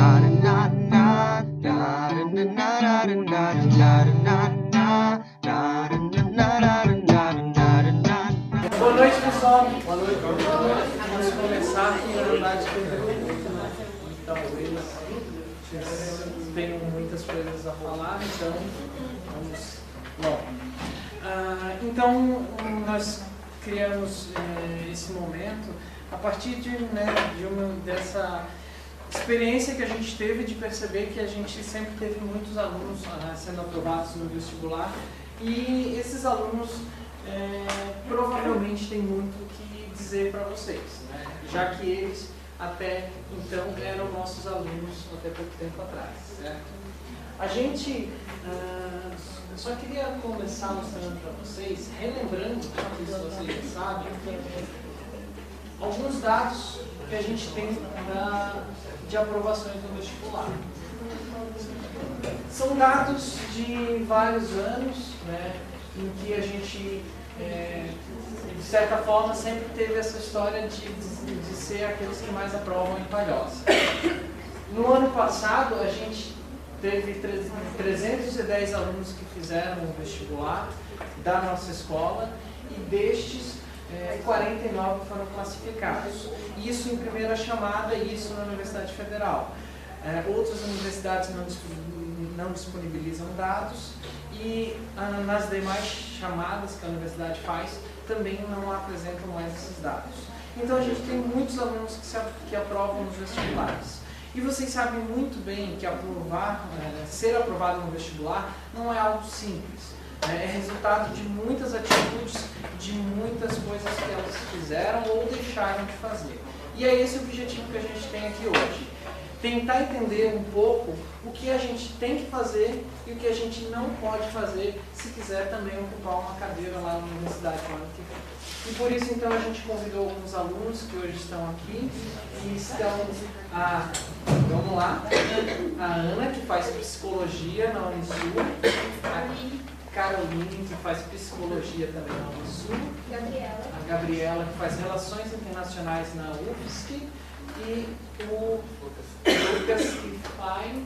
Boa noite, pessoal. Boa noite. Vamos começar aqui, na verdade, talvez tenham muitas coisas a falar, então vamos logo. Então, nós criamos esse momento a partir dessa experiência que a gente teve de perceber que a gente sempre teve muitos alunos sendo aprovados no vestibular, e esses alunos provavelmente têm muito o que dizer para vocês, né? Já que eles até então eram nossos alunos até pouco tempo atrás, certo? A gente só queria começar mostrando para vocês, relembrando, se vocês já sabem, alguns dados que a gente tem de aprovações no vestibular. São dados de vários anos, né, em que a gente, de certa forma, sempre teve essa história de ser aqueles que mais aprovam em Palhoça. No ano passado, a gente teve 310 alunos que fizeram o vestibular da nossa escola, e destes, 49 foram classificados. Isso em primeira chamada, e isso na Universidade Federal. Outras universidades não disponibilizam dados, e nas demais chamadas que a universidade faz, também não apresentam mais esses dados. Então a gente tem muitos alunos que aprovam nos vestibulares. E vocês sabem muito bem que ser aprovado no vestibular não é algo simples. É resultado de muitas atitudes, de muitas coisas que elas fizeram ou deixaram de fazer. E é esse o objetivo que a gente tem aqui hoje. Tentar entender um pouco o que a gente tem que fazer e o que a gente não pode fazer se quiser também ocupar uma cadeira lá na universidade no ano que vem. E por isso, então, a gente convidou alguns alunos que hoje estão aqui, e estão vamos lá, a Ana, que faz psicologia na Unisul, a Caroline, que faz psicologia também na Unisul, a Gabriela, que faz relações internacionais na UFSC, e o Lucas, que faz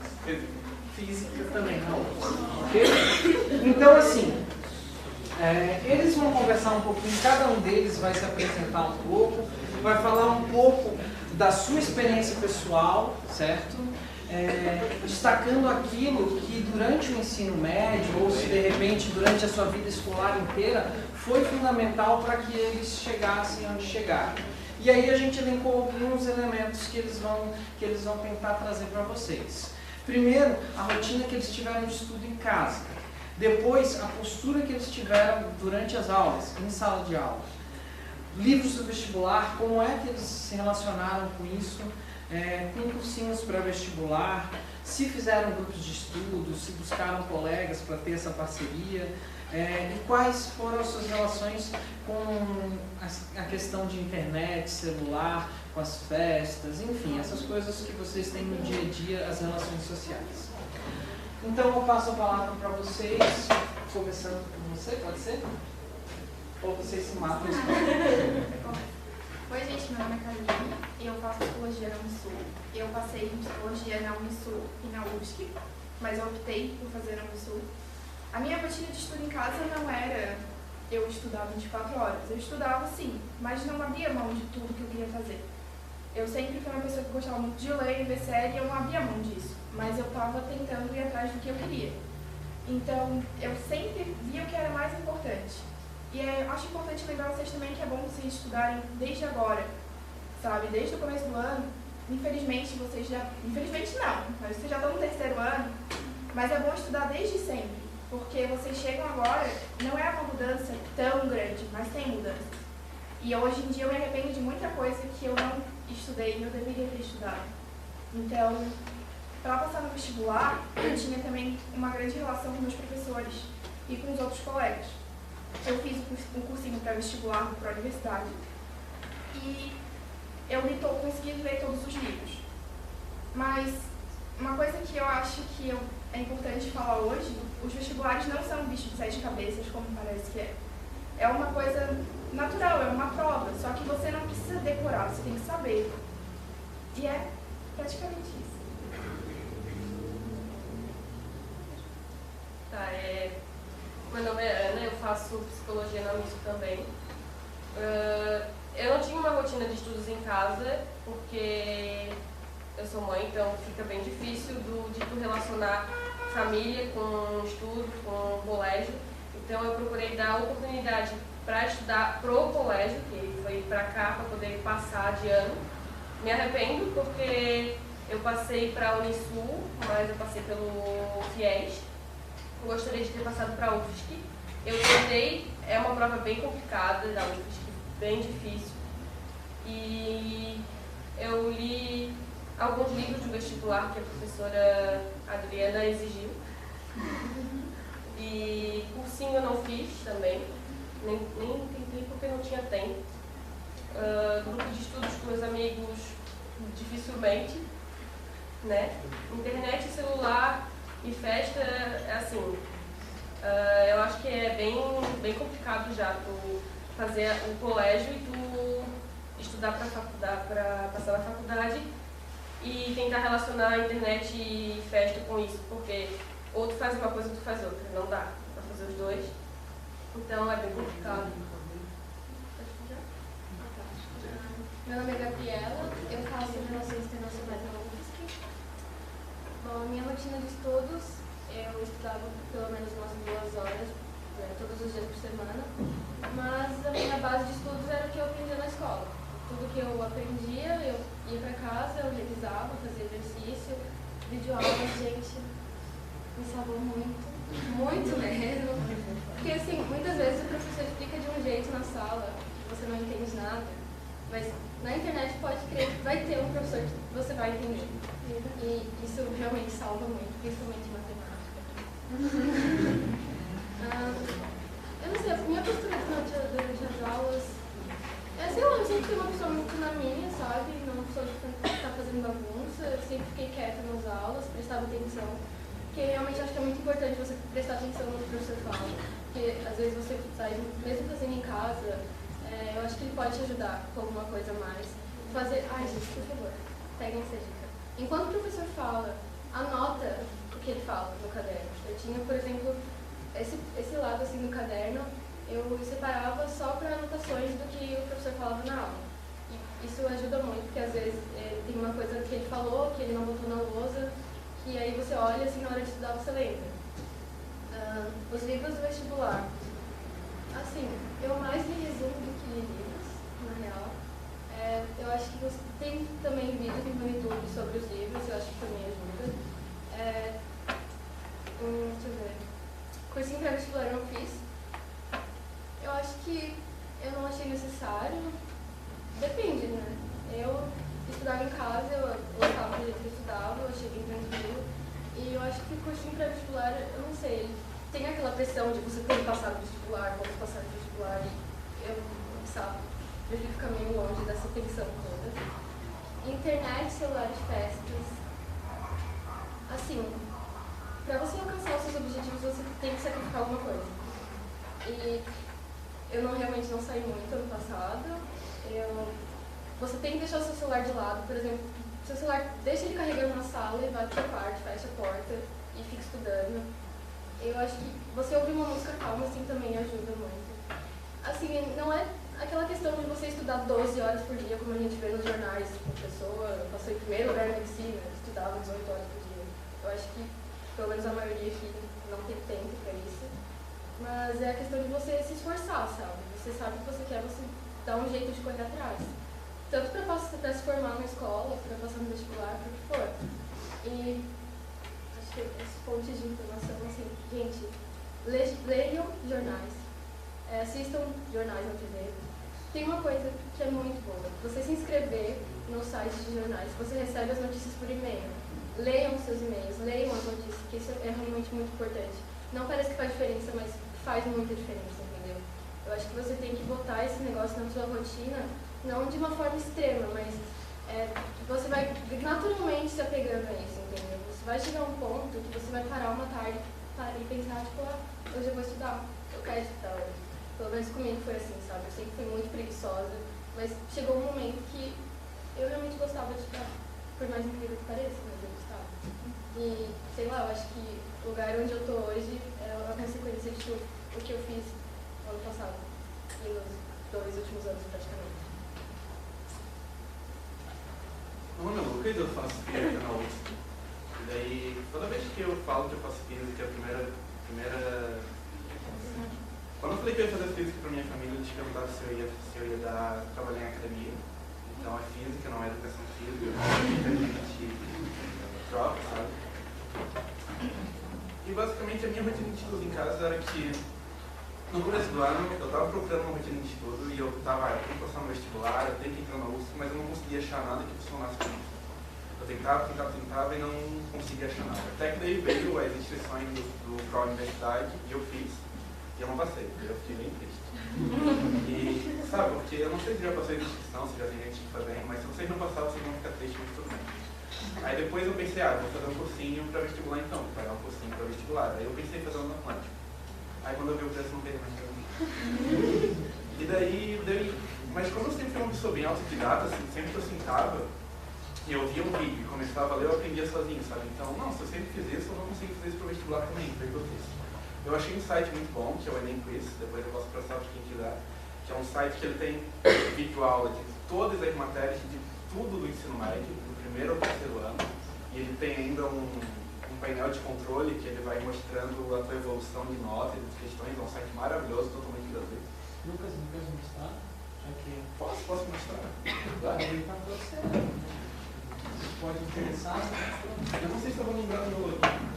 física também na UFSC. Okay? Então, assim, eles vão conversar um pouquinho, cada um deles vai se apresentar um pouco, vai falar um pouco da sua experiência pessoal, certo? Destacando aquilo que durante o ensino médio, ou se de repente durante a sua vida escolar inteira, foi fundamental para que eles chegassem onde chegaram. E aí a gente elencou alguns elementos que eles vão tentar trazer para vocês. Primeiro, a rotina que eles tiveram de estudo em casa. Depois, a postura que eles tiveram durante as aulas, em sala de aula. Livros do vestibular, como é que eles se relacionaram com isso, com cursinhos pré-vestibular, se fizeram grupos de estudo, se buscaram colegas para ter essa parceria, e quais foram as suas relações com a questão de internet, celular, com as festas, enfim, essas coisas que vocês têm no dia a dia, as relações sociais. Então eu passo a palavra para vocês, começando com você, pode ser? Ou vocês se matam? Oi gente, meu nome é Caroline, eu faço psicologia na Unisul. Eu passei em psicologia na Unisul e na UFSC, mas eu optei por fazer na Unisul. A minha rotina de estudo em casa não era eu estudar 24 horas. Eu estudava sim, mas não abria mão de tudo que eu queria fazer. Eu sempre fui uma pessoa que gostava muito de ler e ver série, e eu não abria mão disso. Mas eu estava tentando ir atrás do que eu queria. Então, eu sempre via o que era mais importante. E eu acho importante lembrar vocês também que é bom vocês estudarem desde agora, sabe? Desde o começo do ano. Infelizmente, vocês já... Infelizmente não, mas vocês já estão no terceiro ano. Mas é bom estudar desde sempre, porque vocês chegam agora, não é uma mudança tão grande, mas tem mudança. E hoje em dia eu me arrependo de muita coisa que eu não estudei e eu deveria ter estudado. Então, para passar no vestibular, eu tinha também uma grande relação com meus professores e com os outros colegas. Eu fiz um cursinho pré-vestibular para a universidade e eu consegui ler todos os livros. Mas uma coisa que eu acho que é importante falar hoje, os vestibulares não são um bicho de 7 cabeças, como parece que é. É uma coisa natural, é uma prova, só que você não precisa decorar, você tem que saber. E é praticamente isso. faço psicologia na UFSC também. Eu não tinha uma rotina de estudos em casa, porque eu sou mãe, então fica bem difícil de tu relacionar família com estudo, com colégio. Então eu procurei dar oportunidade para estudar pro colégio, que foi para cá para poder passar de ano. Me arrependo porque eu passei para a Unisul, mas eu passei pelo FIES. Eu gostaria de ter passado para a UFSC. Eu tentei, é uma prova bem complicada da UFSC, bem difícil. E eu li alguns livros do vestibular que a professora Adriana exigiu. E cursinho eu não fiz também, nem tentei porque não tinha tempo. Grupo de estudos com meus amigos, dificilmente, né? Internet, celular e festa, assim, eu acho que é bem complicado já tu fazer o colégio e tu estudar para passar na faculdade e tentar relacionar a internet e festa com isso, porque ou tu faz uma coisa ou tu faz outra, não dá para fazer os dois, então é bem complicado. Meu nome é Gabriela, eu faço Relações Internacionais na UFSC. Bom, a minha rotina de estudos, eu estudava pelo menos umas 2 horas, todos os dias por semana, mas a minha base de estudos era o que eu aprendia na escola. Tudo que eu aprendia, eu ia para casa, eu revisava, fazia exercício, videoaulas, gente, me salvou muito mesmo. Porque assim, muitas vezes o professor explica de um jeito na sala, você não entende nada, mas na internet pode crer que vai ter um professor que você vai entender. E isso realmente salva muito, principalmente matemática. Eu não sei, a minha postura durante as aulas sei lá, eu sempre fui uma pessoa muito na minha, sabe? Não sou de ficar fazendo bagunça, eu sempre fiquei quieta nas aulas, prestava atenção. Porque realmente acho que é muito importante você prestar atenção no que o professor fala. Porque às vezes você sai, mesmo fazendo em casa, eu acho que ele pode te ajudar com alguma coisa a mais. Ai, gente, por favor, peguem essa dica. Enquanto o professor fala, anota o que ele fala no caderno. Eu tinha, por exemplo, esse lado assim no caderno, eu separava só para anotações do que o professor falava na aula. E isso ajuda muito, porque às vezes tem uma coisa que ele falou, que ele não botou na lousa, que aí você olha assim, na hora de estudar você lembra. Os livros do vestibular. Assim, eu mais li resumo do que li livros, na real. Eu acho que você tem também vídeos no YouTube sobre os livros, eu acho que também ajuda. Deixa eu ver. Cursinho pré-vestibular eu não fiz. Eu acho que eu não achei necessário. Depende, né? Eu estudava em casa, eu gostava do jeito que eu estudava, eu achei bem tranquilo. E eu acho que o cursinho pré-vestibular, eu não sei, tem aquela pressão de você ter que passar no vestibular, vamos passar no vestibular, e eu, sabe, prefiro ficar meio longe dessa tensão toda. Internet, celular e festas. Assim, pra você alcançar os seus objetivos, você tem que sacrificar alguma coisa. E eu realmente não saí muito ano passado. Você tem que deixar o seu celular de lado, por exemplo, seu celular deixa ele carregando na sala e vai pro seu quarto, fecha a porta e fica estudando. Eu acho que você ouvir uma música calma assim também ajuda muito. Assim, não é aquela questão de você estudar 12 horas por dia, como a gente vê nos jornais, uma pessoa passou em primeiro lugar na medicina, estudava 18 horas por dia. Eu acho que, pelo menos a maioria aqui, não tem tempo para isso. Mas é a questão de você se esforçar, sabe? Você sabe o que você quer, você dá um jeito de correr atrás. Tanto para se formar na escola, para passar no vestibular, para o que for. E acho que esse ponto de informação, assim, gente, leiam jornais, assistam jornais na TV. Tem uma coisa que é muito boa, você se inscrever no site de jornais, você recebe as notícias por e-mail. Leiam seus e-mails, leiam as notícias, que isso é realmente muito importante. Não parece que faz diferença, mas faz muita diferença, entendeu? Eu acho que você tem que botar esse negócio na sua rotina, não de uma forma extrema, mas você vai naturalmente se apegando a isso, entendeu? Você vai chegar a um ponto que você vai parar uma tarde e pensar, tipo, hoje eu vou estudar, eu quero estudar hoje. Pelo menos comigo foi assim, sabe? Eu sempre fui muito preguiçosa, mas chegou um momento que eu realmente gostava de estudar, por mais incrível que pareça, mas eu gostava. E, sei lá, eu acho que o lugar onde eu tô hoje é uma consequência de tudo o que eu fiz ano passado, e nos 2 últimos anos praticamente. Meu nome é Lucas, eu faço física na USP. E daí, toda vez que eu falo que eu faço física, a primeira... Quando eu falei que eu ia fazer física para minha família, eles perguntaram se eu ia trabalhar em academia. Então é física, não é educação física, a gente troca, sabe? E basicamente a minha rotina de estudo em casa era que no começo do ano eu estava procurando uma rotina de estudo e eu estava, eu tenho que passar no vestibular, eu tenho que entrar na USP, mas eu não conseguia achar nada que funcionasse para mim. Eu tentava e não conseguia achar nada. Até que daí veio as inscrições do Pro Universidade e eu fiz. E eu não passei, eu fiquei bem triste. E, sabe, porque eu não sei se já passei de inscrição, se já tem gente fazendo, mas se vocês não passaram, vocês vão ficar tristes, mas tudo bem. Aí depois eu pensei, vou fazer um cursinho para vestibular então, vou pagar um cursinho para vestibular. Aí eu pensei em fazer um matemática. Aí quando eu vi o preço, não veio mais pra mim. E daí, mas como eu sempre fui uma pessoa bem autodidata, assim, sempre que eu sentava, e eu via um vídeo e começava a ler, eu aprendia sozinho, sabe? Então, não, se eu sempre fiz isso, eu vou conseguir fazer isso para vestibular também, foi o que eu fiz. Eu achei um site muito bom, que é o Enem Quiz, depois eu posso passar para quem quiser, que é um site que ele tem vídeo aula de todas as matérias de tudo do ensino médio, do primeiro ao terceiro ano, e ele tem ainda um painel de controle que ele vai mostrando a tua evolução de notas e de questões, é um site maravilhoso, totalmente gratuito. Lucas, não quer mostrar? Aqui. Posso mostrar? Vai para você. Pode interessar. Eu não sei se eu vou lembrar do outro.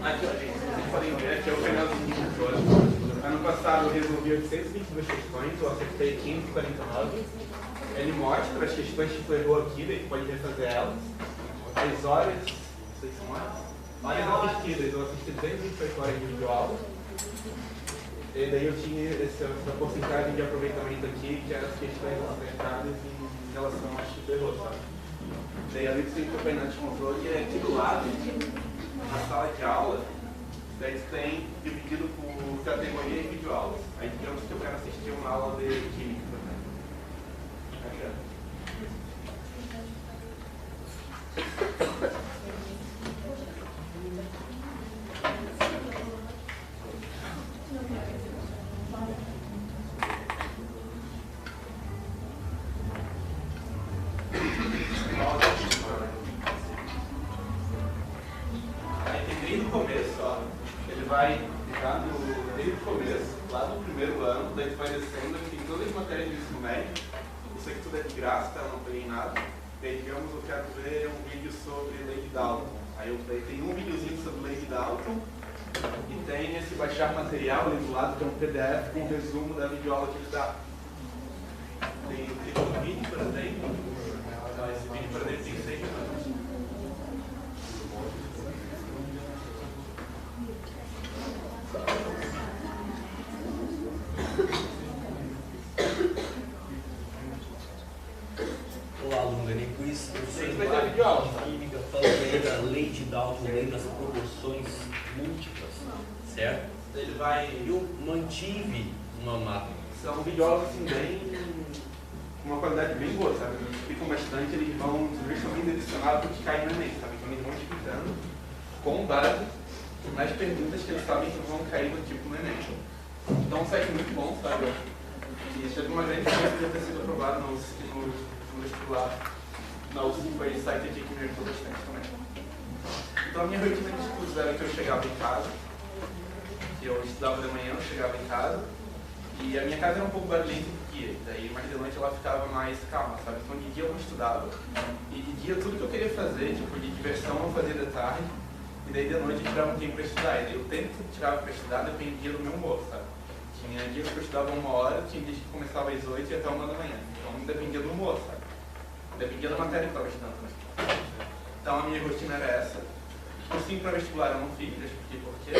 Aqui, ó, gente, vocês podem ver, aqui é o painelzinho de controle. Ano passado eu resolvi 822 questões, eu acertei 549. Ele mostra as questões que tu errou aqui, daí tu pode refazer elas. As horas, não sei se são horas assistidas, eu assisti 228 horas de videoaula. E daí eu tinha essa porcentagem de aproveitamento aqui, que eram as questões acertadas em relação às que tu errou, sabe? Daí ali tu tem o painel de controle e aqui do lado, na sala de aula, daí tu tem dividido por categoria e videoaulas. Aí digamos que eu quero assistir uma aula de química, por exemplo. Aqui, ó. Desde o começo, ó, ele vai ficar desde o começo, lá no primeiro ano, daí tu vai descendo, tem todas as matérias do ensino médio, isso aqui tudo é de graça, tá? Eu não peguei nada. Daí, digamos, eu quero ver um vídeo sobre Lei de Dalton. Aí tem um videozinho sobre Lei de Dalton, e tem esse baixar material ali do lado, que é um PDF com um resumo da videoaula que ele dá. Tem um vídeo, por exemplo, esse vídeo, por exemplo, tem 6 minutos. Olá, aluno do Enem Quiz. Eu sou Vai ter videoaula. química, falando aí da lei de Dalton, lei das proporções múltiplas, certo? Ele vai. Eu mantive uma mapa. São videoaulas assim bem. Com uma qualidade bem boa, sabe? Eles explicam bastante, eles vão justamente direcionados para o que cai no Enem, sabe? Então eles vão explicando com base nas perguntas que eles sabem que vão cair no tipo no Enem. Então é um site muito bom, sabe? E teve uma grande chance de ter sido aprovado no vestibular. Na USP foi esse site aqui que me ajudou bastante também. Então a minha rotina de estudos era que eu chegava em casa, que eu estudava de manhã, eu chegava em casa, e a minha casa era um pouco barulhenta de dia, daí mais de noite ela ficava mais calma, sabe? Então de dia eu não estudava, e de dia tudo que eu queria fazer, tipo de diversão eu fazia de tarde, e daí de noite eu tirava um tempo para estudar, e daí o tempo que eu tirava para estudar dependia do meu humor, sabe? Tinha dias que eu estudava 1 hora, tinha dias que começava às 8 e até 1 da manhã, então dependia do humor, sabe? Dependia da matéria que eu estava estudando também. Então a minha rotina era essa. Cursinho para vestibular eu não fiz, já expliquei por quê.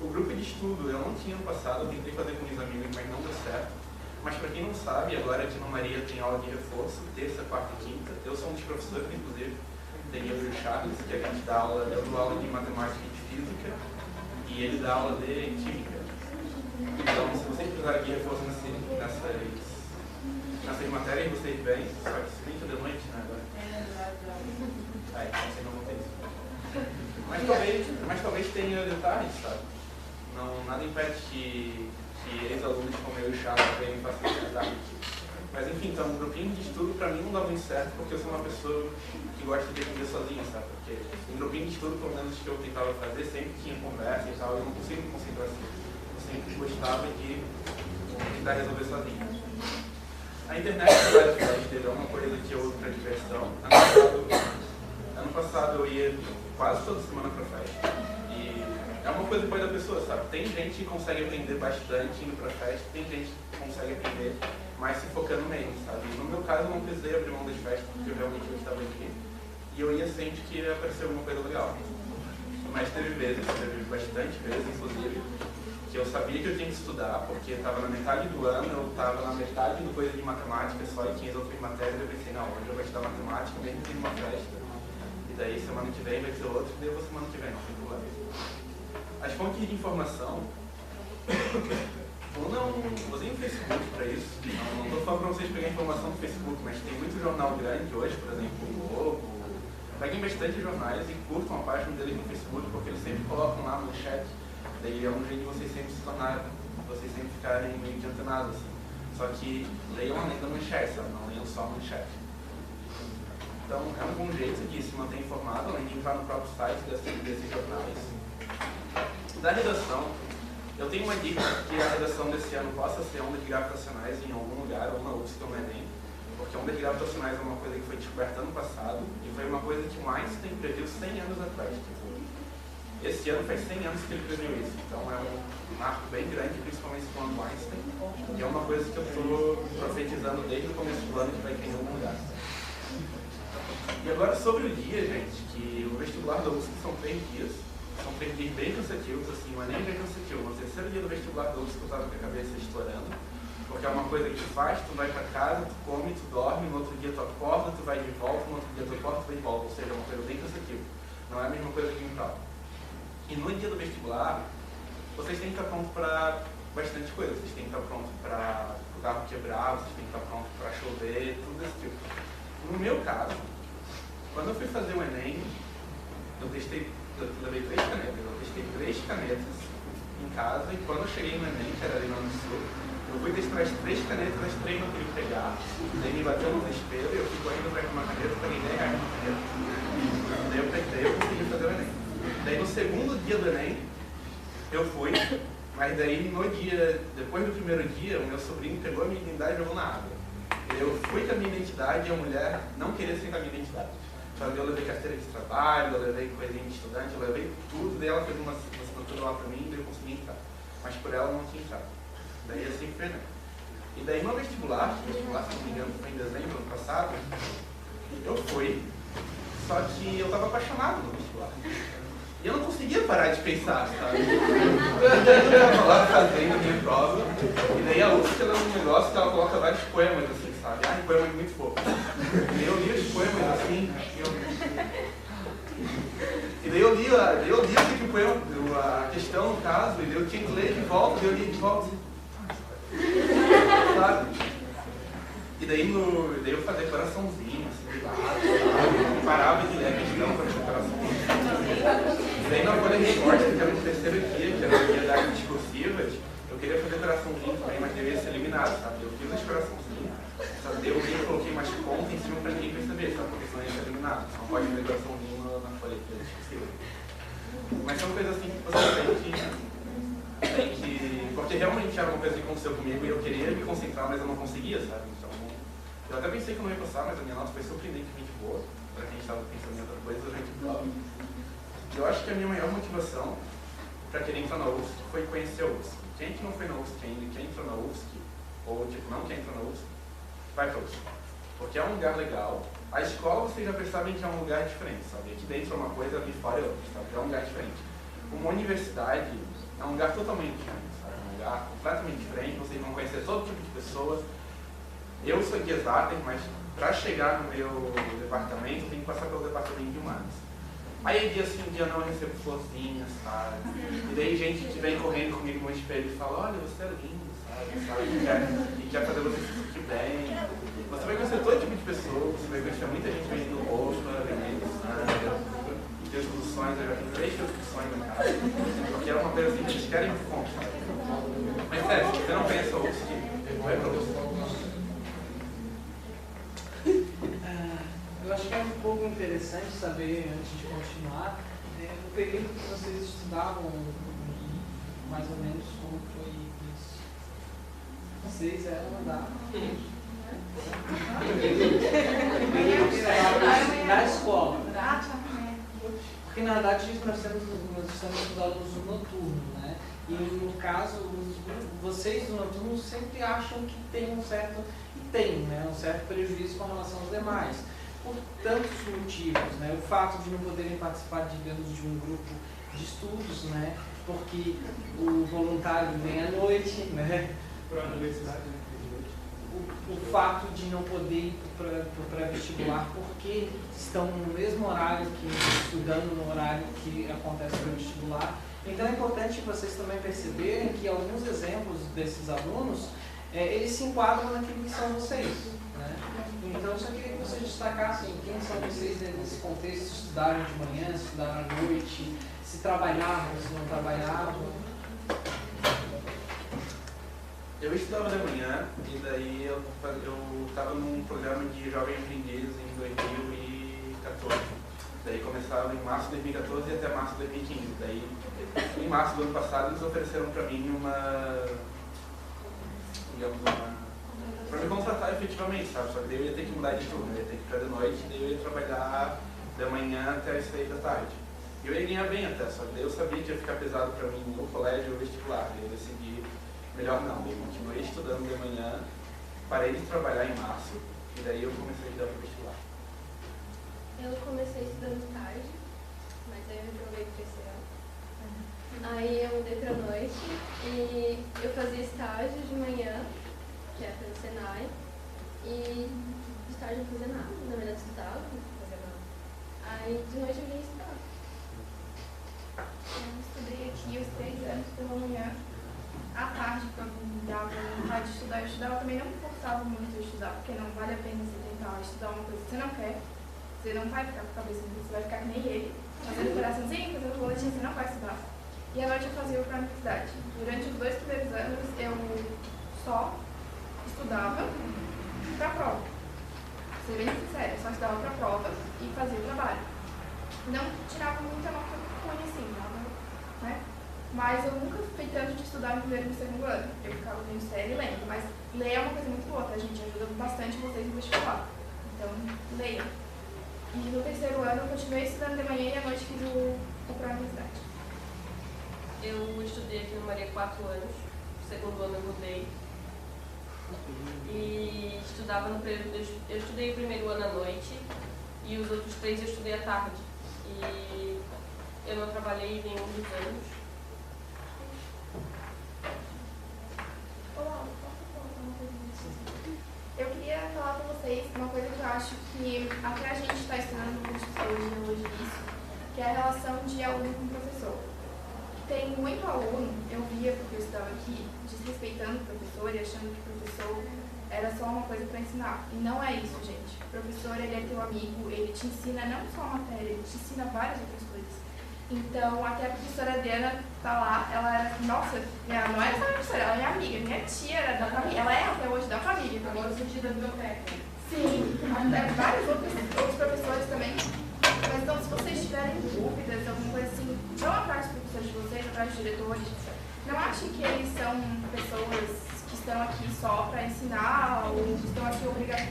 O grupo de estudo eu não tinha no passado, eu tentei fazer com os amigos, mas não deu certo. Mas para quem não sabe, agora aqui no Maria tem aula de reforço, terça, quarta e quinta. Eu sou um dos professores, inclusive, tem eu e o Charles, que a gente dá aula, eu dou aula de matemática e de física, e ele dá aula de química. Então, se vocês precisarem de reforço nessas matérias, vocês vêm, só que se bem que é de noite, né, agora? Então vocês não vão ter isso. Mas talvez tenha detalhes, sabe? Não, nada impede que ex-alunos como eu e o Charles venham facilitar. Mas enfim, então, um grupinho de estudo pra mim não dá muito certo, porque eu sou uma pessoa que gosta de aprender sozinha, sabe? Porque um grupinho de estudo, pelo menos que eu tentava fazer, sempre tinha conversa e tal, eu não consigo me concentrar assim. Eu sempre gostava de tentar resolver sozinho. A internet é uma coisa que eu uso para diversão. Ano passado eu ia quase toda semana para festa. E é uma coisa depois da pessoa, sabe? Tem gente que consegue aprender bastante indo para festa, tem gente que consegue aprender mais se focando mesmo, sabe? No meu caso eu não precisei abrir mão das festas porque eu realmente gostava de ir. E eu ia sempre que apareceu alguma coisa legal. Mas teve bastante vezes, inclusive, que eu sabia que eu tinha que estudar, porque estava na metade do ano, eu estava na metade do coisa de matemática só e tinha as outras matérias, eu pensei, não, hoje eu vou estudar matemática, mesmo que tenha uma festa. E daí semana que vem vai ser outro, e daí eu vou semana que vem, não tem problema. As fontes de informação, eu não usei o Facebook para isso, não estou falando para vocês pegarem informação do Facebook, mas tem muito jornal grande hoje, por exemplo, o Globo. Peguem bastante jornais e curtam a página deles no Facebook, porque eles sempre colocam lá no chat. Daí é um jeito de vocês sempre se tornarem, vocês sempre ficarem meio que antenados, assim. Só que leiam além da manchete, sabe? Não leiam só a manchete. Então é um bom jeito de se manter informado, além de entrar no próprio site desses jornais. Da redação, eu tenho uma dica que a redação desse ano possa ser ondas gravitacionais em algum lugar, ou na UFSC ou no Enem, porque ondas gravitacionais é uma coisa que foi descoberta ano passado e foi uma coisa que o Einstein previu 100 anos atrás. Esse ano faz 100 anos que ele previu isso, então é um marco bem grande, principalmente com o Einstein, e é uma coisa que eu estou profetizando desde o começo do ano que vai ter em algum lugar. E agora sobre o dia, gente, que o vestibular da UFSC são 3 dias bem cansativos, assim, o Enem é bem cansativo. No terceiro dia do vestibular da UFSC eu estava com a cabeça estourando, porque é uma coisa que tu faz, tu vai para casa, tu come, tu dorme, no outro dia tu acorda, tu vai de volta, no outro dia tu acorda, tu vai de volta, ou seja, é uma coisa bem cansativa. Não é a mesma coisa que em prova. E no dia do vestibular, vocês têm que estar pronto para bastante coisa. Vocês têm que estar pronto para o carro quebrar, vocês têm que estar pronto para chover, tudo desse tipo. No meu caso, quando eu fui fazer o Enem, eu levei 3 canetas. Eu testei 3 canetas em casa e quando eu cheguei no Enem, que era ali no Sul, eu fui testar as 3 canetas, as 3 não queria pegar. Daí me bateu no desespero e eu fui correndo atrás de uma caneta, paguei R$10 na caneta. Daí eu peguei, eu consegui fazer o Enem. Daí no segundo dia do Enem, eu fui, mas daí no dia, depois do primeiro dia, o meu sobrinho pegou a minha identidade e jogou na água. Eu fui com a minha identidade e a mulher não queria ser com a minha identidade. Então eu levei carteira de trabalho, eu levei coisinha de estudante, eu levei tudo, daí ela fez uma assinatura lá pra mim e daí eu consegui entrar. Mas por ela não tinha entrado. Daí assim foi, né? E daí no vestibular, se não me engano, foi em dezembro do ano passado, eu fui, só que eu estava apaixonado no vestibular. E eu não conseguia parar de pensar, sabe? Eu estava lá fazendo a minha prova, e daí a UFSC ela é um negócio que ela coloca vários poemas, assim, sabe? Ah, poemas muito fofos. E daí eu li os poemas assim, e daí eu li assim, o poema, a questão no caso, e daí eu tinha que ler de volta, e eu li de volta, sabe? E daí eu fazia coraçãozinho, assim, de lado, sabe? Eu parava de ler a questão para fazer coraçãozinho. E daí na folha de esporte, que era no terceiro dia, que era o dia das discursivas, eu queria fazer coraçãozinho também, mas eu ia ser eliminado, sabe? Eu fiz os coraçãozinhos, sabe? Eu coloquei mais pontos em cima para ninguém perceber, sabe? Porque senão ia ser eliminado. Você não pode fazer coraçãozinho na folha de discursiva. Mas são coisas assim que você tem que... Porque realmente era uma coisa que aconteceu comigo e eu queria me concentrar, mas eu não conseguia, sabe? Então, eu até pensei que eu não ia passar, mas a minha nota foi surpreendentemente boa. Para quem estava pensando em outra coisa, a gente prova. Eu acho que a minha maior motivação para querer entrar na UFSC foi conhecer a UFSC. Quem que não foi na UFSC ainda, quem entrou na UFSC, ou tipo, não quem entrou na UFSC, vai para a UFSC. porque é um lugar legal. A escola, vocês já percebem que é um lugar diferente, sabe? Aqui dentro é uma coisa, ali fora é outra, sabe? É um lugar diferente. Uma universidade é um lugar totalmente diferente, sabe? Um lugar completamente diferente, vocês vão conhecer todo tipo de pessoas. Eu sou de exatas, mas para chegar no meu departamento, eu tenho que passar pelo departamento de humanas. Aí dia sim, dia não, eu recebo florzinhas, sabe? E daí gente que vem correndo comigo no espelho e fala, olha, você é lindo, sabe? E quer fazer você se sentir bem. Você vai conhecer todo tipo de pessoa, você vai conhecer muita gente vendendo roupa, vendendo sangue, e ter soluções, eu já fiz 3 soluções na casa. Porque é uma coisa assim que eles querem conquistar. Mas sério, se você não pensa ou se vai pra você. Eu acho que é um pouco interessante saber, antes de continuar, o período que vocês estudavam, mais ou menos como foi isso. Vocês eram da escola. Porque na verdade nós estamos estudando o noturno, né? E no caso, vocês do noturno sempre acham que tem um certo, né, um certo prejuízo com relação aos demais. Por tantos motivos, né? O fato de não poderem participar, digamos, de um grupo de estudos, né? Porque o voluntário vem à noite, né? Para a universidade, né? O fato de não poder ir para vestibular porque estão no mesmo horário que estudando no horário que acontece no vestibular. Então é importante vocês também perceberem que alguns exemplos desses alunos, eles se enquadram naquilo que são vocês, né? Então eu só queria que vocês destacassem quem são vocês nesse contexto, se estudaram de manhã, se estudaram à noite, se trabalhavam, se não trabalhavam. Eu estudava de manhã e daí eu estava num programa de Jovem Aprendiz em 2014. Daí começava em março de 2014 e até março de 2015. Daí, em março do ano passado, eles ofereceram para mim para me contratar efetivamente, sabe? Só que daí eu ia ter que mudar de turno, eu ia ter que ficar de noite, daí eu ia trabalhar de manhã até as 6 da tarde. E eu ia ganhar bem até, só que daí eu sabia que ia ficar pesado para mim no colégio ou vestibular. Daí eu decidi, melhor não, daí eu continuei estudando de manhã, parei de trabalhar em março, e daí eu comecei a estudar para o vestibular. Eu comecei estudando tarde, mas aí eu reprovei o terceiro ano. Aí eu mudei pra noite e eu fazia estágio de manhã, que é pelo Senai, e de tarde não fazia nada, na verdade estudava, não fazia nada. Aí de noite eu vinha estudar. Eu estudei aqui os 3 anos pela manhã. À tarde, quando me dava vontade de estudar, eu estudava. Também não me forçava muito a estudar, porque não vale a pena você tentar estudar uma coisa que você não quer. Você não vai ficar com a cabeça, você vai ficar que nem ele, fazendo coraçãozinho, fazendo boletim, você não vai estudar. E à noite eu fazia para a universidade. Durante os 2 primeiros anos, eu só estudava para a prova. Vou ser bem sincera, eu só estudava para a prova e fazia o trabalho. Não tirava muita nota ruim assim, né? Mas eu nunca fui tanto de estudar no primeiro e no segundo ano. Eu ficava lendo série e lendo. Mas ler é uma coisa muito boa, tá, gente? Ajuda bastante vocês no vestibular. Então, leiam. E no terceiro ano eu continuei estudando de manhã e à noite fiz o para a universidade. Eu estudei aqui no Maria 4 anos. No segundo ano eu mudei. E estudava no período. Eu estudei o primeiro ano à noite e os outros 3 eu estudei à tarde. E eu não trabalhei nenhum dos anos. Olá, posso contar uma coisa? Eu queria falar para vocês uma coisa que eu acho que até a gente está estudando no curso de psicologia hoje nisso, que é a relação de aluno com professor. Tem muito aluno, eu via porque eu estava aqui, desrespeitando o professor e achando que o professor era só uma coisa para ensinar. E não é isso, gente. O professor, ele é teu amigo, ele te ensina não só a matéria, ele te ensina várias outras coisas. Então, até a professora Diana tá lá, ela era, nossa, não era só minha professora, ela é minha amiga, minha tia era da família, ela é até hoje da família. Agora eu senti da biblioteca. Sim, até vários outros professores também. Mas então, se vocês tiverem dúvidas, alguma coisa assim, vão atrás dos professores de vocês, atrás dos diretores. Não achem que eles são pessoas que estão aqui só para ensinar ou que estão aqui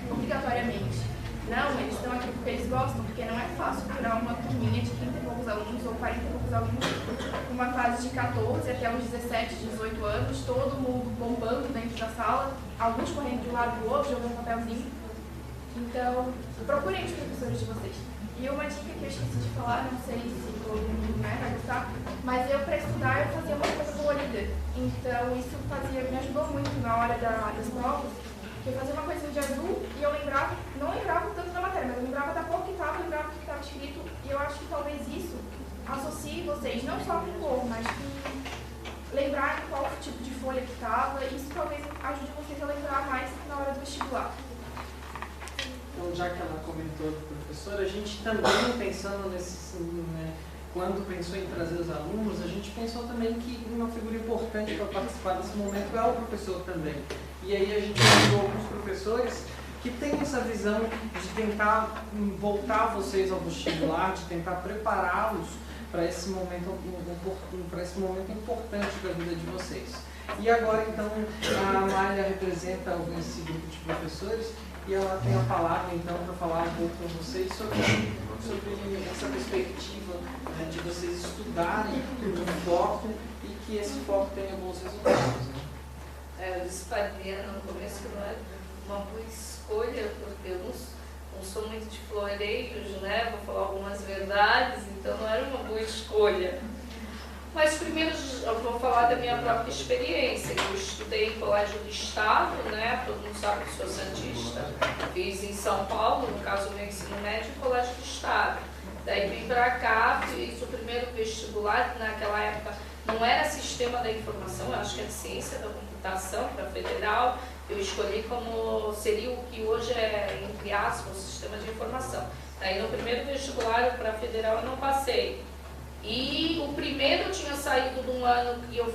obrigatoriamente. Não, eles estão aqui porque eles gostam, porque não é fácil curar uma turminha de 30 e poucos alunos ou 40 e poucos alunos, uma fase de 14 até os 17, 18 anos, todo mundo bombando dentro da sala, alguns correndo de um lado do outro, jogando papelzinho. Então, procurem os professores de vocês. E uma dica que eu esqueci de falar, não sei se todo mundo vai gostar, mas eu, para estudar, eu fazia uma coisa colorida. Então, isso me ajudou muito na hora das provas, porque eu fazia uma coisinha de azul e eu não lembrava tanto da matéria, mas eu lembrava da cor que estava, lembrava do que estava escrito, e eu acho que talvez isso associe vocês, não só com cor, mas com lembrar qual tipo de folha que estava, e isso talvez ajude vocês a lembrar mais na hora do vestibular. Então, já que ela comentou do professor, a gente também pensando quando pensou em trazer os alunos, a gente pensou também que uma figura importante para participar desse momento é o professor também. E aí a gente convidou alguns professores que têm essa visão de tentar voltar vocês ao vestibular, de tentar prepará-los para esse momento importante da vida de vocês. E agora, então, a Amália representa esse grupo de professores e ela tem a palavra, então, para falar um pouco com vocês sobre essa perspectiva, né, de vocês estudarem um foco e que esse foco tenha bons resultados. Né? Eu disse para a Adriana no começo que não é uma boa escolha, porque eu não sou muito de floreios, né? Vou falar algumas verdades, então não era uma boa escolha. Mas primeiro eu vou falar da minha própria experiência. Eu estudei em colégio do estado, né? Todo mundo sabe que sou santista. Fiz em São Paulo, no caso meu ensino médio, em colégio do estado. Daí vim para cá, fiz o primeiro vestibular, que naquela época não era sistema da informação, eu acho que era ciência da computação para federal. Eu escolhi como seria o que hoje é, entre aspas, o sistema de informação. Daí no primeiro vestibular para federal eu não passei. E o primeiro eu tinha saído de um ano que eu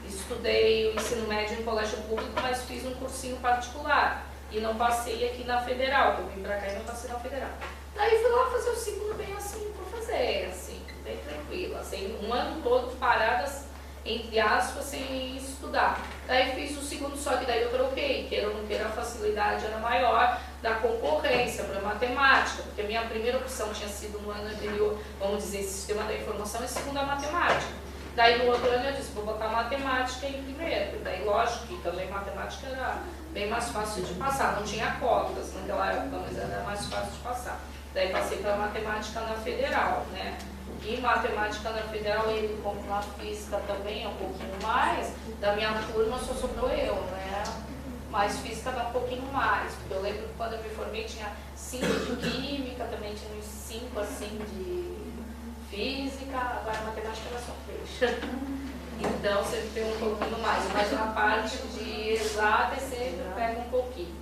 estudei o ensino médio em colégio público, mas fiz um cursinho particular. E não passei aqui na federal, eu vim pra cá e não passei na federal. Daí fui lá fazer o segundo bem assim, por fazer, assim, bem tranquilo. Assim, um ano todo paradas, entre aspas, sem estudar. Daí fiz o segundo, só que daí eu troquei, queira ou não queira, a facilidade era maior da concorrência para matemática, porque a minha primeira opção tinha sido no ano anterior, vamos dizer, sistema da informação, e segunda matemática. Daí no outro ano eu disse, vou botar matemática em primeiro. Daí lógico que também matemática era bem mais fácil de passar, não tinha cotas naquela época, mas era mais fácil de passar. Daí passei para matemática na federal, né? E matemática na federal, ele como na física também é um pouquinho mais, da minha turma só sobrou eu, né? Mas física dá um pouquinho mais, porque eu lembro que quando eu me formei tinha 5 de química, também tinha uns 5 assim de física, agora matemática era só 3. Então sempre tem um pouquinho mais, mas na parte de exata sempre pega um pouquinho.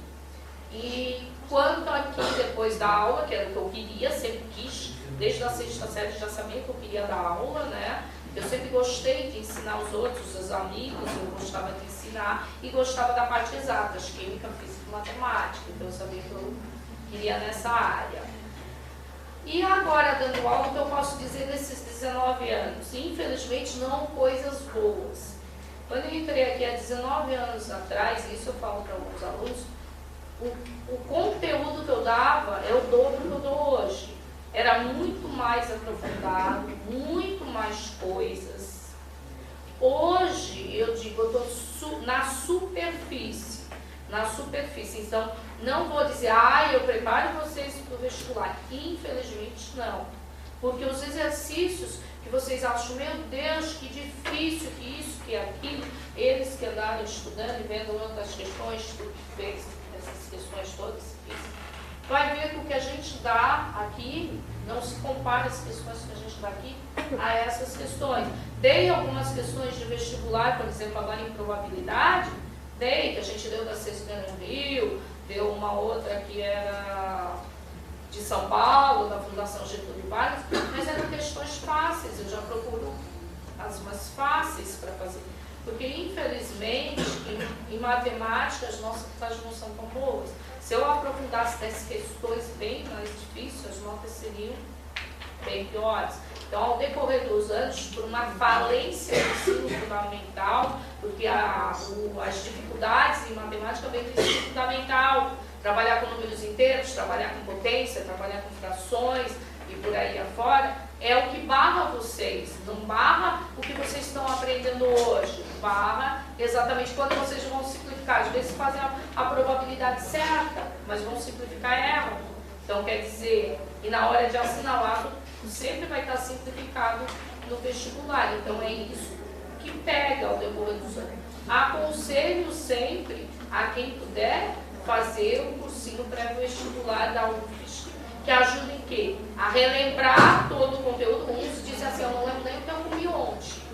E quanto aqui depois da aula, que era o que eu queria, sempre quis, desde a 6ª série já sabia que eu queria dar aula, né? Eu sempre gostei de ensinar os outros, os amigos, eu gostava de ensinar e gostava da parte exata, química, física e matemática, então eu sabia que eu queria nessa área. E agora, dando aula, o que eu posso dizer desses 19 anos? Infelizmente, não coisas boas. Quando eu entrei aqui há 19 anos atrás, isso eu falo para alguns alunos, o conteúdo que eu dava é o dobro que eu dou hoje. Era muito mais aprofundado, muito mais coisas. Hoje, eu digo, eu estou na superfície. Então, não vou dizer, eu preparo vocês para o vestibular. Infelizmente, não. Porque os exercícios que vocês acham, meu Deus, que difícil, que isso, que aquilo, eles que andaram estudando e vendo outras questões, tudo que fez, essas questões todas, vai ver que o que a gente dá aqui não se compara as questões que a gente dá aqui a essas questões. Dei algumas questões de vestibular, por exemplo, agora em probabilidade, que a gente deu da CESPAN no Rio, deu uma outra que era de São Paulo, da Fundação Getúlio Vargas, mas eram questões fáceis, eu já procuro as mais fáceis para fazer. Porque, infelizmente, em matemática as nossas não são tão boas. Se eu aprofundasse essas questões bem mais difíceis, as notas seriam bem piores. Então, ao decorrer dos anos, por uma falência do ensino fundamental, porque as dificuldades em matemática vêm do ensino fundamental, trabalhar com números inteiros, trabalhar com potência, trabalhar com frações e por aí afora, é o que barra vocês, não barra o que vocês estão aprendendo hoje, barra exatamente quando vocês vão simplificar. Às vezes fazem a probabilidade certa, mas vão simplificar ela. Então quer dizer, e na hora de assinalar, sempre vai estar simplificado no vestibular. Então é isso que pega ao decorrer dos anos. Aconselho sempre a quem puder fazer o cursinho pré-vestibular da UFSC, que ajuda em quê? A relembrar todo o conteúdo. Uns dizem assim, eu não lembro nem o que eu comi ontem.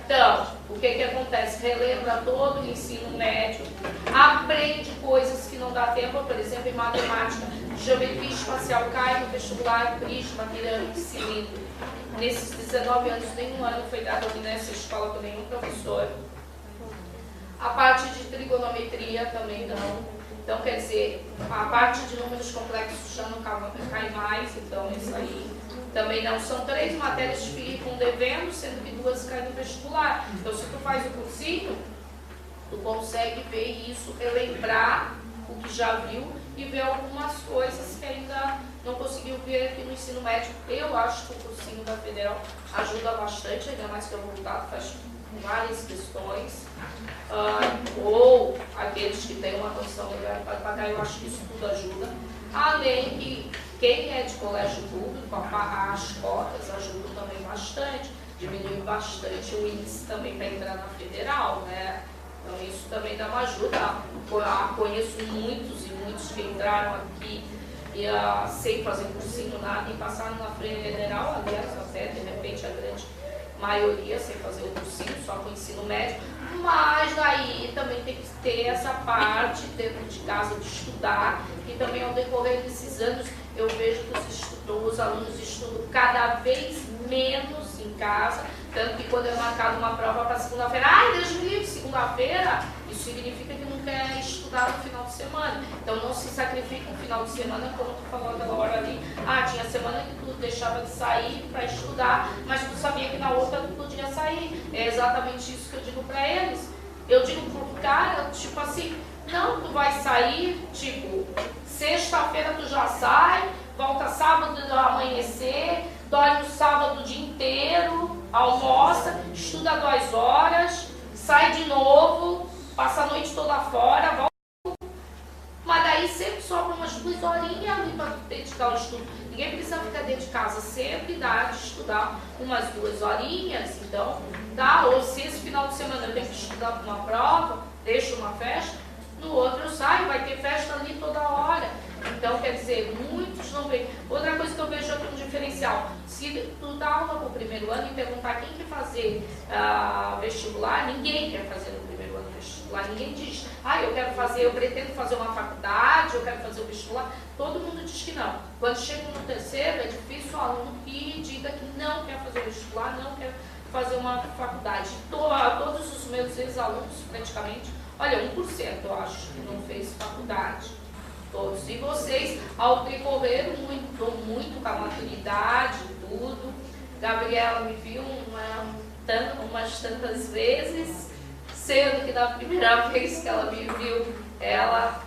Então, o que acontece? Relembra todo o ensino médio, aprende coisas que não dá tempo, por exemplo, em matemática, geometria espacial cai no vestibular, prisma, pirâmide, cilindro. Nesses 19 anos, nenhum ano foi dado nessa escola por nenhum professor. A parte de trigonometria também não. Então, quer dizer, a parte de números complexos já não cai mais, então isso aí também não. São 3 matérias que ficam devendo, sendo que 2 caem no vestibular. Então, se tu faz o cursinho, tu consegue ver isso, relembrar o que já viu e ver algumas coisas que ainda não conseguiu ver aqui no ensino médio. Eu acho que o cursinho da Federal ajuda bastante, ainda mais que é voltado, faz várias questões. Ou aqueles que têm uma condição melhor para pagar, eu acho que isso tudo ajuda. Além que quem é de colégio público, as cotas ajudam também bastante, diminuiu bastante o índice também para entrar na Federal, né? Então isso também dá uma ajuda. Conheço muitos e muitos que entraram aqui e sem fazer cursinho nada e passaram na Federal, aliás, até de repente a grande maioria sem fazer o cursinho, só com o ensino médio, mas daí também tem que ter essa parte dentro de casa de estudar, e também ao decorrer desses anos eu vejo que os alunos estudam cada vez menos em casa, tanto que quando é marcado uma prova para segunda-feira, Deus me livre, segunda-feira, isso significa que não quer estudar no final de semana. Então não se sacrifica no final de semana, como tu falou aquela hora ali, tinha semana que tu deixava de sair para estudar, mas tu sabia que na outra tu podia sair. É exatamente isso que eu digo para eles. Eu digo pro cara, tipo assim, não, tu vai sair, tipo, sexta-feira tu já sai, volta sábado do amanhecer, dorme no sábado o dia inteiro, almoça, estuda 2 horas, sai de novo, passa a noite toda fora, volta. Mas daí sempre sobra umas 2 horinhas ali para dedicar ao estudo. Ninguém precisa ficar dentro de casa, sempre dá de estudar umas 2 horinhas, então dá. Ou se esse final de semana eu tenho que estudar para uma prova, deixo uma festa, no outro eu saio, vai ter festa ali toda hora. Então, quer dizer, muitos não veem. Outra coisa que eu vejo aqui um diferencial, se tu dá aula para o primeiro ano e perguntar quem quer fazer vestibular, ninguém quer fazer no primeiro ano vestibular, ninguém diz, eu pretendo fazer uma faculdade, eu quero fazer o vestibular, todo mundo diz que não. Quando chega no terceiro, é difícil o aluno que diga que não quer fazer o vestibular, não quer fazer uma faculdade. Todos os meus ex-alunos, praticamente, olha, 1% eu acho que não fez faculdade. Todos. E vocês, ao decorrer muito com a maturidade, tudo. Gabriela me viu umas tantas vezes, sendo que na primeira vez que ela me viu, ela,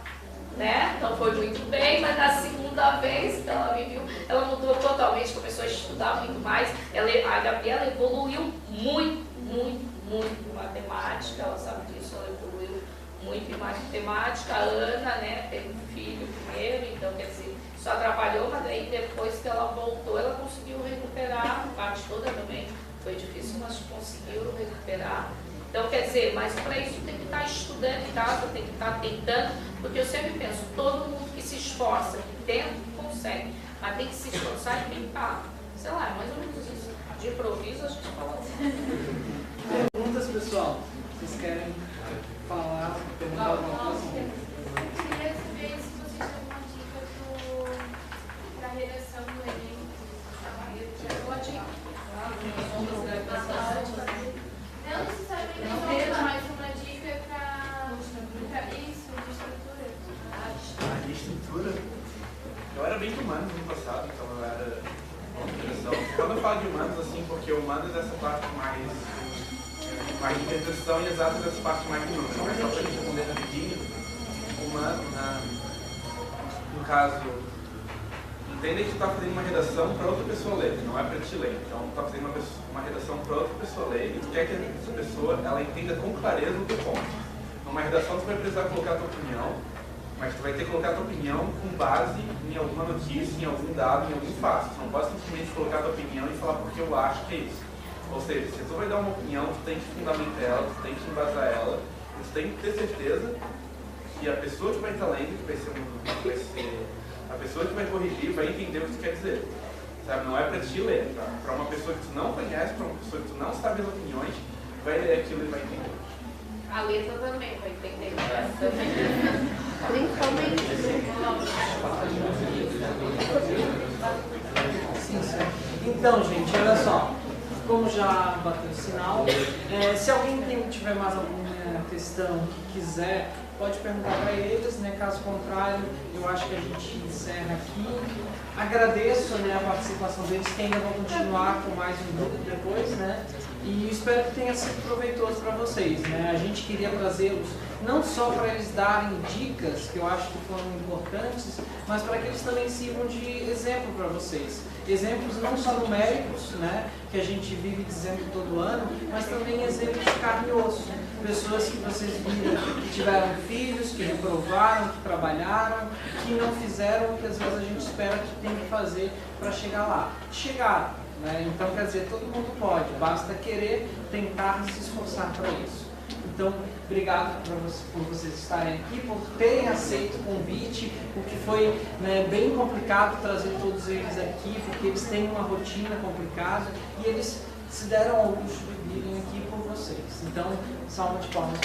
né, não foi muito bem, mas na segunda vez que ela me viu, ela mudou totalmente, começou a estudar muito mais. A Gabriela evoluiu muito em matemática, ela sabe disso, ela evoluiu muito em matemática. A Ana, né, teve um filho primeiro, então quer dizer, isso atrapalhou, mas aí depois que ela voltou, ela conseguiu recuperar, a parte toda também foi difícil, mas conseguiu recuperar. Então quer dizer, mas para isso tem que estar estudando em casa, tem que estar tentando, porque eu sempre penso, todo mundo que se esforça, que tenta, consegue, mas tem que se esforçar e tentar. Sei lá, é mais ou menos isso. De improviso a gente fala assim. Perguntas, pessoal? Vocês querem falar, perguntar alguma coisa? Eu queria saber se vocês têm alguma dica para a redação do Enem. Não necessariamente mas uma dica para isso, de estrutura. De estrutura? Eu era bem de humanos no passado, então eu era uma direção. Quando eu falo de humanos, assim, porque humanos é essa parte mais de interpretação e exatas essa parte mais de número. Mas só para a gente responder rapidinho, humano, no caso, entendem que tu está fazendo uma redação para outra pessoa ler, não é para ti ler. Então, tu está fazendo uma redação para outra pessoa ler e tu quer que essa pessoa ela entenda com clareza o teu ponto. Numa redação, tu vai precisar colocar a tua opinião, mas tu vai ter que colocar a tua opinião com base em alguma notícia, em algum dado, em algum fato. Tu não pode simplesmente colocar a tua opinião e falar porque eu acho que é isso. Ou seja, se tu vai dar uma opinião, tu tem que fundamentar ela, tu tem que embasar ela, tu tem que ter certeza que a pessoa que vai estar lendo, que vai ser a pessoa que vai corrigir, vai entender o que tu quer dizer. Sabe? Não é para ti ler, tá? Para uma pessoa que tu não conhece, para uma pessoa que tu não sabe as opiniões, vai ler aquilo e vai entender. A letra também vai entender. Sim, sim. Então, gente, olha só. Como já bateu o sinal, se alguém tiver mais alguma questão que quiser, pode perguntar para eles, né? Caso contrário, eu acho que a gente encerra aqui. Agradeço, né, a participação deles, que ainda vão continuar com mais um grupo depois, né? E espero que tenha sido proveitoso para vocês, né? A gente queria trazê-los não só para eles darem dicas, que eu acho que foram importantes, mas para que eles também sirvam de exemplo para vocês. Exemplos não só numéricos, né, que a gente vive dizendo todo ano, mas também exemplos de carne e osso. Pessoas que vocês viram que tiveram filhos, que reprovaram, que trabalharam, que não fizeram o que às vezes a gente espera que tem que fazer para chegar lá. Chegaram, né? Então, quer dizer, todo mundo pode, basta querer, tentar se esforçar para isso. Então, obrigado por vocês estarem aqui, por terem aceito o convite, porque foi, né, bem complicado trazer todos eles aqui, porque eles têm uma rotina complicada e eles se deram ao luxo de virem aqui por vocês. Então, salva de palmas.